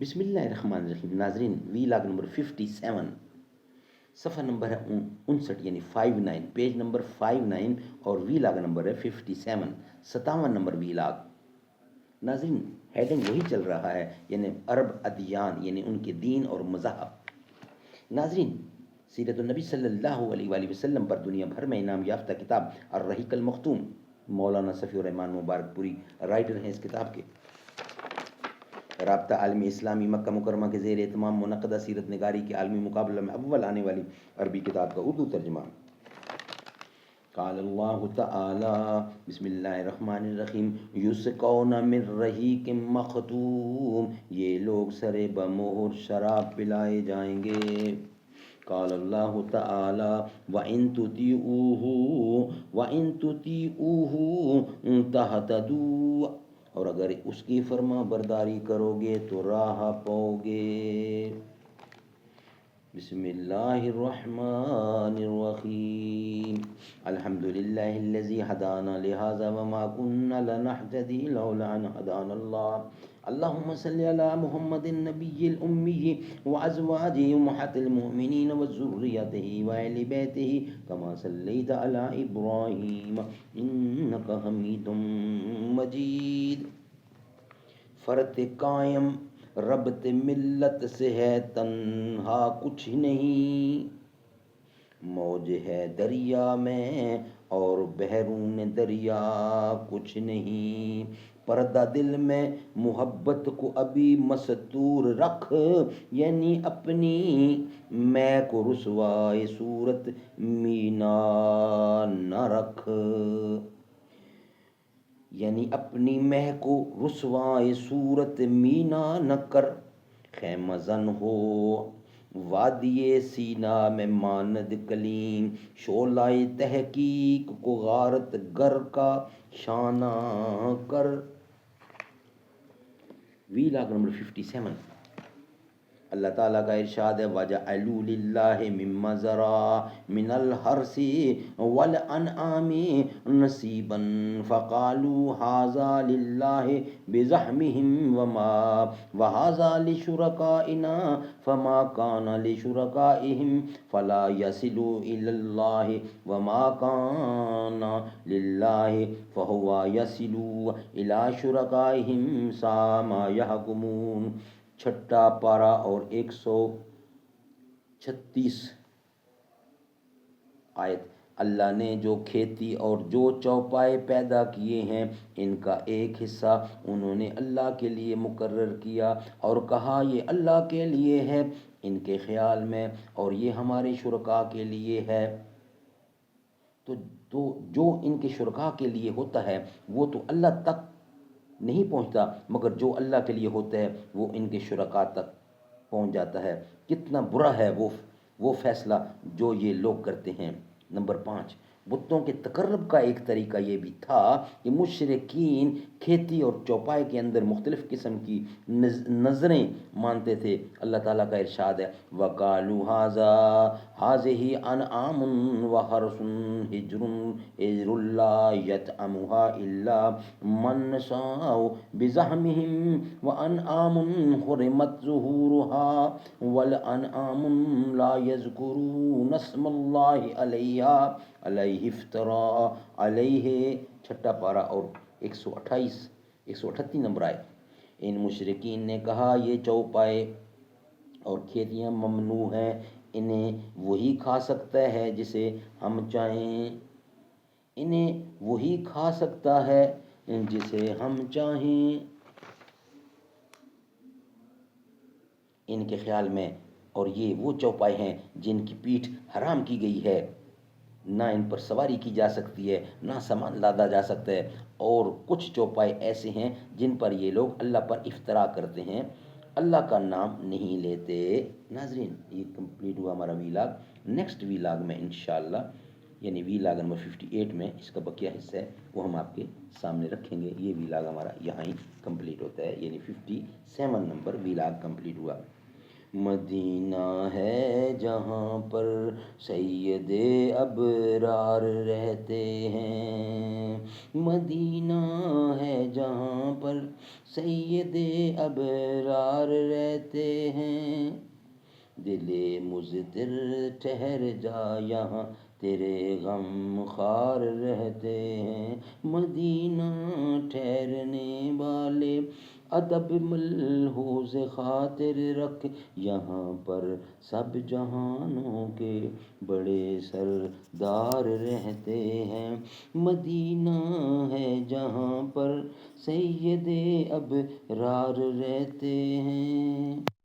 بسم اللہ الرحمن الرحیم. ناظرین، وی لاگ نمبر 57، صفحہ نمبر ہے 59، یعنی 59، پیج نمبر 59، اور وی لاگ نمبر ہے 57، 57 نمبر وی لاگ. ناظرین، ہیڈنگ وہی چل رہا ہے، یعنی عرب ادیان، یعنی ان کے دین اور مذہب. ناظرین، سیرت النبی صلی اللہ علیہ وآلہ وسلم پر دنیا بھر میں انعام یافتہ کتاب الرحیق المختوم، مولانا صفی الرحمان مبارک پوری رائٹر ہیں اس کتاب کے. رابطہ عالمی اسلامی مکہ مکرمہ کے زیر اہتمام منعقدہ سیرت نگاری کے عالمی مقابلہ میں اول آنے والی عربی کتاب کا اردو ترجمہ. قال اللہ تعالی، بسم اللہ الرحمن الرحیم، یسقون من رحیق مختوم، یہ لوگ سرے بمہر شراب پلائے جائیں گے. قال اللہ تعالی، وَإِن تُطِیعُوهُ تَهْتَدُوا، اور اگر اس کی فرما برداری کرو گے تو راہ پاؤ گے. بسم اللہ الرحمن الرحیم. الحمد للہ الذی ہدانا لہذا وما كنا لنہتدی لولا ان ہدانا اللہ. اللہم صلی علی محمد النبی الامی وازواجہ امہات المؤمنین وذریتہ واہل بیتہ کما صلیت علی ابراہیم انک حمید مجید. فرت قائم ربط ملت سے ہے تنہا کچھ نہیں، موج ہے دریا میں اور بحرون دریا کچھ نہیں. پردہ دل میں محبت کو ابھی مستور رکھ، یعنی اپنی میں کو رسوائے صورت مینا نہ رکھ، یعنی اپنی مہ کو رسوائے صورت مینا نہ کر. خیمہ زن ہو وادی سینا میں ماند کلیم، شعلہ تحقیق کو غارت گر کا شانہ کر. وی لاگ نمبر 57. اللہ تعالیٰ کا ارشاد ہے، وَجَعَلُوا لِلَّهِ مِمَّا ذَرَأَ مِنَ الْحَرْثِ وَالْأَنْعَامِ نَصِيبًا فَقَالُوا هَٰذَا لِلَّهِ بِزَعْمِهِمْ وَهَٰذَا لِشُرَكَائِنَا فَمَا كَانَ لِشُرَكَائِهِمْ فَلَا يَصِلُ إِلَى اللَّهِ وَمَا كَانَ لِلَّهِ فَهُوَ يَصِلُ إِلَى شُرَكَائِهِمْ سَاءَ مَا يَحْكُمُونَ. چھٹا پارہ اور 136 آیت. اللہ نے جو کھیتی اور جو چوپائے پیدا کیے ہیں ان کا ایک حصہ انہوں نے اللہ کے لیے مقرر کیا اور کہا یہ اللہ کے لیے ہے ان کے خیال میں، اور یہ ہمارے شرکاء کے لیے ہے. تو جو ان کے شرکاء کے لیے ہوتا ہے وہ تو اللہ تک نہیں پہنچتا، مگر جو اللہ کے لیے ہوتا ہے وہ ان کے شرکاء تک پہنچ جاتا ہے. کتنا برا ہے وہ فیصلہ جو یہ لوگ کرتے ہیں. نمبر 5، بتوں کے تقرب کا ایک طریقہ یہ بھی تھا کہ مشرکین کھیتی اور چوپائے کے اندر مختلف قسم کی نظریں مانتے تھے. اللہ تعالیٰ کا ارشاد ہے، وَقَالُوا هَٰذِهِ أَنْعَامٌ وَحَرْثٌ حِجْرٌ لَّا يَطْعَمُهَا إِلَّا مَن نَّشَاءُ بِزَعْمِهِمْ وَأَنْعَامٌ حُرِّمَتْ ظُهُورُهَا وَالْأَنْعَامُ لَا يَذْكُرُونَ اسْمَ اللَّهِ عَلَيْهِ افْتَرَاءَ عَلَيْهِ. چھٹا پارہ اور 138 نمبر آئے. ان مشرکین نے کہا یہ چوپائے اور کھیتیاں ممنوع ہیں، انہیں وہی کھا سکتا ہے جسے ہم چاہیں، انہیں وہی کھا سکتا ہے جسے ہم چاہیں. ان کے خیال میں، اور یہ وہ چوپائے ہیں جن کی پیٹھ حرام کی گئی ہے، نہ ان پر سواری کی جا سکتی ہے، نہ سامان لادا جا سکتا ہے. اور کچھ چوپائے ایسے ہیں جن پر یہ لوگ اللہ پر افطرا کرتے ہیں، اللہ کا نام نہیں لیتے. ناظرین، یہ کمپلیٹ ہوا ہمارا وی لاگ. نیکسٹ وی لاگ میں انشاءاللہ، یعنی وی لاگ نمبر 58 میں اس کا بقیہ حصہ ہے وہ ہم آپ کے سامنے رکھیں گے. یہ وی لاگ ہمارا یہاں ہی کمپلیٹ ہوتا ہے، یعنی 57 نمبر وی لاگ کمپلیٹ ہوا. مدینہ ہے جہاں پر سید ابرار رہتے ہیں، مدینہ ہے جہاں پر سید ابرار رہتے رہتے ہیں، دل مضطر ٹھہر جا یہاں تیرے غم خوار رہتے ہیں، مدینہ ٹھہرنے والے ادب ملحوظ خاطر رکھ، یہاں پر سب جہانوں کے بڑے سردار رہتے ہیں، مدینہ ہے جہاں پر سید ابرار رہتے ہیں۔